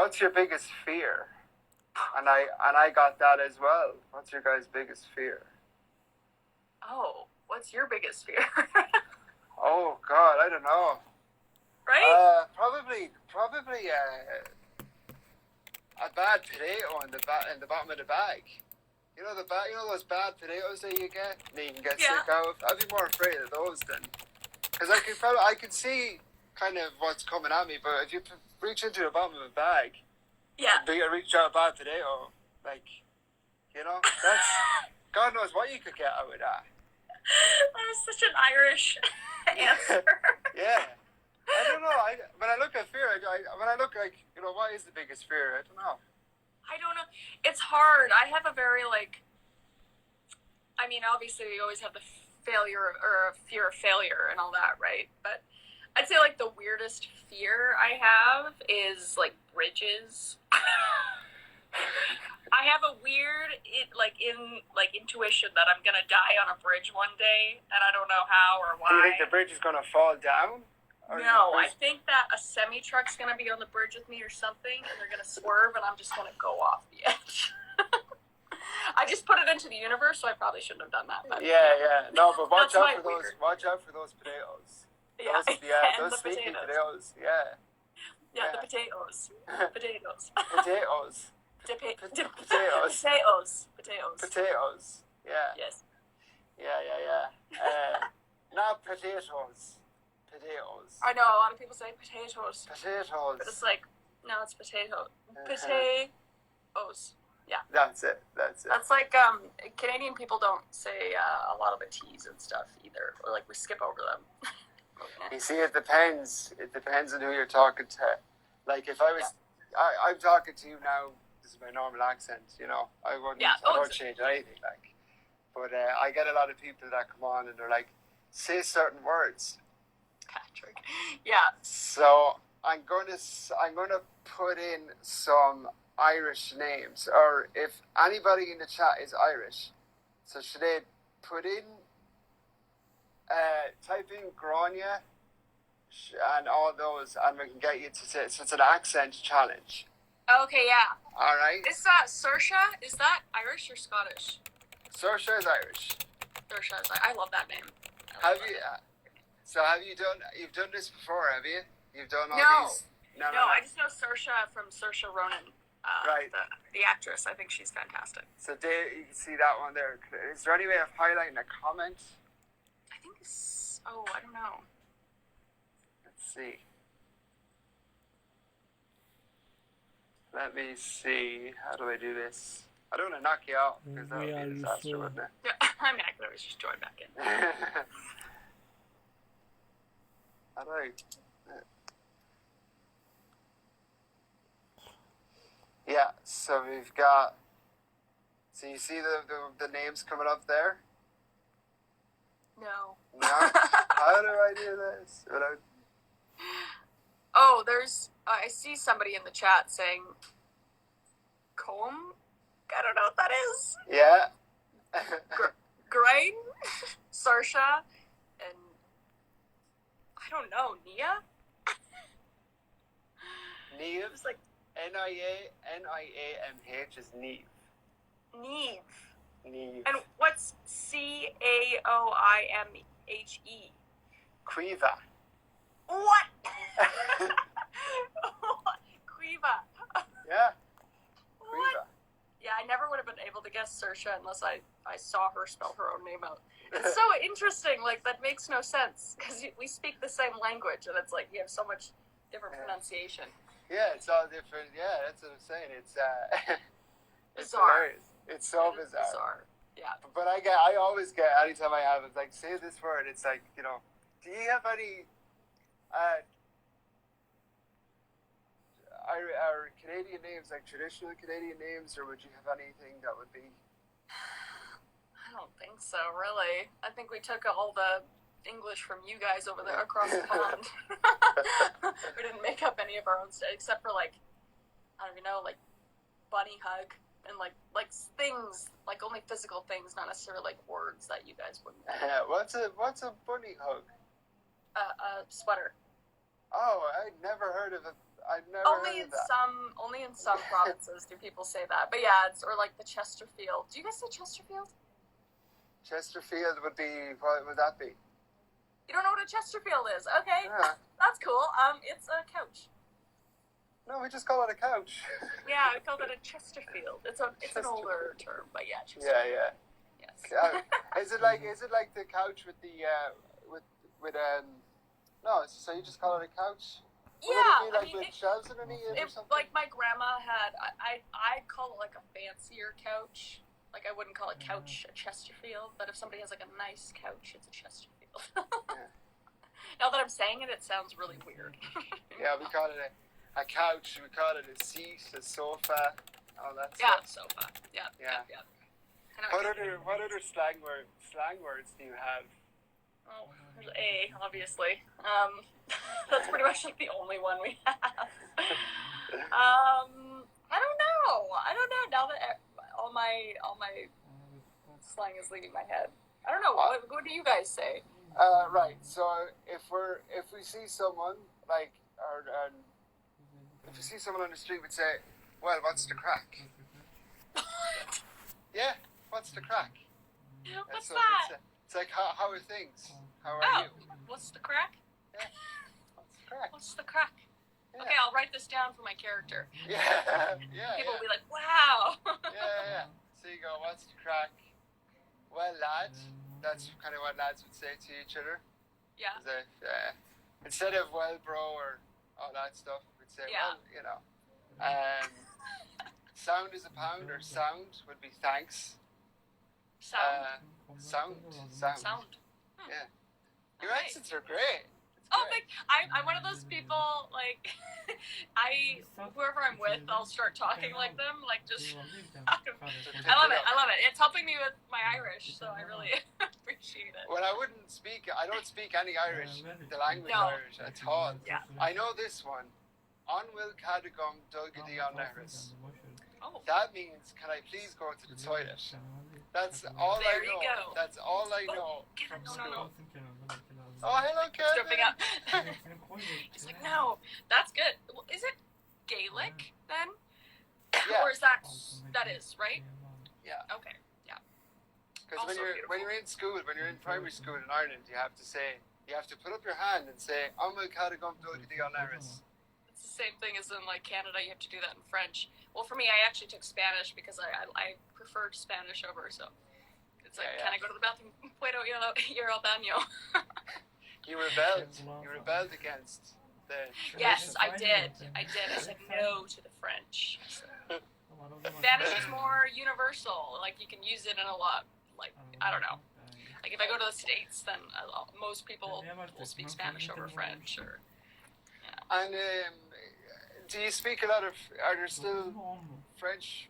what's your biggest fear? And I got that as well. What's your guys' biggest fear? Oh, what's your biggest fear? Oh God, I don't know. Right? Probably a bad potato in the bottom of the bag. You know those bad potatoes that you get that you can get sick of. I'd be more afraid of those than, because I could see kind of what's coming at me, but if you reach into the bottom of a bag, reach out a bad potato, like, you know, that's God knows what you could get out of that. That was such an Irish answer. Yeah. I don't know. When I look at fear, what is the biggest fear? I don't know. It's hard. I have a very, obviously you always have the failure or fear of failure and all that, right? But I'd say, the weirdest fear I have is, bridges. I have a weird, intuition that I'm gonna die on a bridge one day, and I don't know how or why. Do you think the bridge is gonna fall down? No, I think that a semi-truck's gonna be on the bridge with me or something, and they're gonna swerve, and I'm just gonna go off the edge. I just put it into the universe, so I probably shouldn't have done that. But, yeah. No, but watch out for those. Watch out for those potatoes. Those sneaky potatoes. Yeah, the potatoes. Potatoes. Potatoes. Potatoes. Yeah. Yes. Yeah. Not potatoes. Potatoes. I know a lot of people say potatoes. Potatoes. But it's no, it's potato. Potatoes. Yeah. That's it. That's Canadian people don't say a lot of the T's and stuff either, or we skip over them. You see, it depends. It depends on who you're talking to. If I was, I'm talking to you now. This is my normal accent. You know, I wouldn't. I don't change anything. But I get a lot of people that come on and they're like, say certain words. Patrick. Yeah. So I'm gonna put in some Irish names, or if anybody in the chat is Irish, so should they put in, type in Grania and all those, and we can get you to say. So it's an accent challenge. Okay, yeah. All right. Is Saoirse? Is that Irish or Scottish? Saoirse is Irish. Saoirse is. I love that name. So you've done this before, have you? You've done all these? No, I just know Saoirse from Saoirse Ronan. Right. The actress. I think she's fantastic. So you can see that one there. Is there any way of highlighting a comment? I think it's... Oh, I don't know. Let's see. Let me see. How do I do this? I don't want to knock you out, because that would be a disaster, wouldn't it? Yeah, I could always just join back in. How do I... Yeah, so we've got... So you see the names coming up there? No. No? How do I do this? Oh, there's... I see somebody in the chat saying... Comb? I don't know what that is. Yeah. Grain? Saoirse? And... I don't know. Nia? Neve? It's like... Niamh is Neve. Neve. And what's Caoimhe? Quiva. What? Quiva. Yeah. What? Yeah, I never would have been able to guess Saoirse unless I saw her spell her own name out. It's so interesting. That makes no sense because we speak the same language, and it's you have so much different pronunciation. Yeah, it's all different. Yeah, that's what I'm saying. It's it's bizarre. Hilarious. It's so bizarre. Yeah. But I always get, anytime I have, it's say this word. It's do you have any our Canadian names, traditional Canadian names, or would you have anything that would be? I don't think so, really. I think we took all the English from you guys over there across the pond. We didn't make up any of our own stuff, except for I don't even know, bunny hug and things, only physical things, not necessarily words that you guys wouldn't know. What's a bunny hug? A sweater. Oh, I never heard of I've never Only heard in of that. only in some provinces do people say that. But yeah, it's or like the Chesterfield. Do you guys say Chesterfield? Chesterfield would be, what would that be? You don't know what a Chesterfield is? Okay, Yeah. that's cool. It's a couch. No, we just call it a couch. Yeah, we call it a Chesterfield. It's an older term, but yeah, Chesterfield. Yeah. Yes. Is it like the couch with the with no? So you just call it a couch? Yeah, Would it be like I mean, with shelves underneath it or something? like my grandma had. I call it like a fancier couch. Like I wouldn't call a couch a Chesterfield, but if somebody has like a nice couch, it's a Chesterfield. Yeah. Now that I'm saying it, it sounds really weird. Yeah, we call it a couch. We call it a seat, a sofa, all that Yeah, stuff. sofa. Yeah. I know What other slang words do you have? Oh, there's A, obviously. That's pretty much like the only one we have. I don't know. Now that all my slang is leaving my head. I don't know. What do you guys say? Right. So if we see someone like, or if we see someone on the street, we'd say, "Well, what's the crack?" Yeah, what's the crack? What's So that? It's like how are things? How are you? What's the crack? Yeah. What's the crack? What's the crack? Yeah. Okay, I'll write this down for my character. Yeah. People will be like, "Wow." Yeah. So you go, what's the crack? Well, lad, that's kind of what lads would say to each other. Yeah. Instead of well, bro, or all that stuff, we'd say, well, you know. Sound is a pound, or sound would be thanks. Sound. Sound. Yeah. Your Alright. accents are great. Oh, I'm one of those people, like, whoever I'm with, I'll start talking like them, like, just, I love it. It's helping me with my Irish, so I really appreciate it. Well, I don't speak any Irish, the language No. Irish at all. Yeah. I know this one. On will cadagum dulgadi on neris. Oh, That means, can I please go to the toilet? That's all There I you know. go. That's all I know Kevin, from no. school. Oh, hello, Kevin. Jumping up. He's like, no, that's good. Well, is it Gaelic, then? Yeah. Or is that is, right? Yeah. Okay, yeah. Because Also when you're in school, when you're in primary school in Ireland, you have to put up your hand and say, On will cadagum dulgadi on neris. It's the same thing as in, like, Canada, you have to do that in French. Well, for me, I actually took Spanish because I preferred Spanish over, so it's like, Yeah. can I go to the bathroom? Puedo ir al baño? You rebelled against the Yes, tradition. I did. I said no to the French. So. Spanish is more universal. Like, you can use it in a lot. Like, I don't know. Like, if I go to the States, then most people will speak Spanish over French. Or, And do you speak a lot of? Are there still French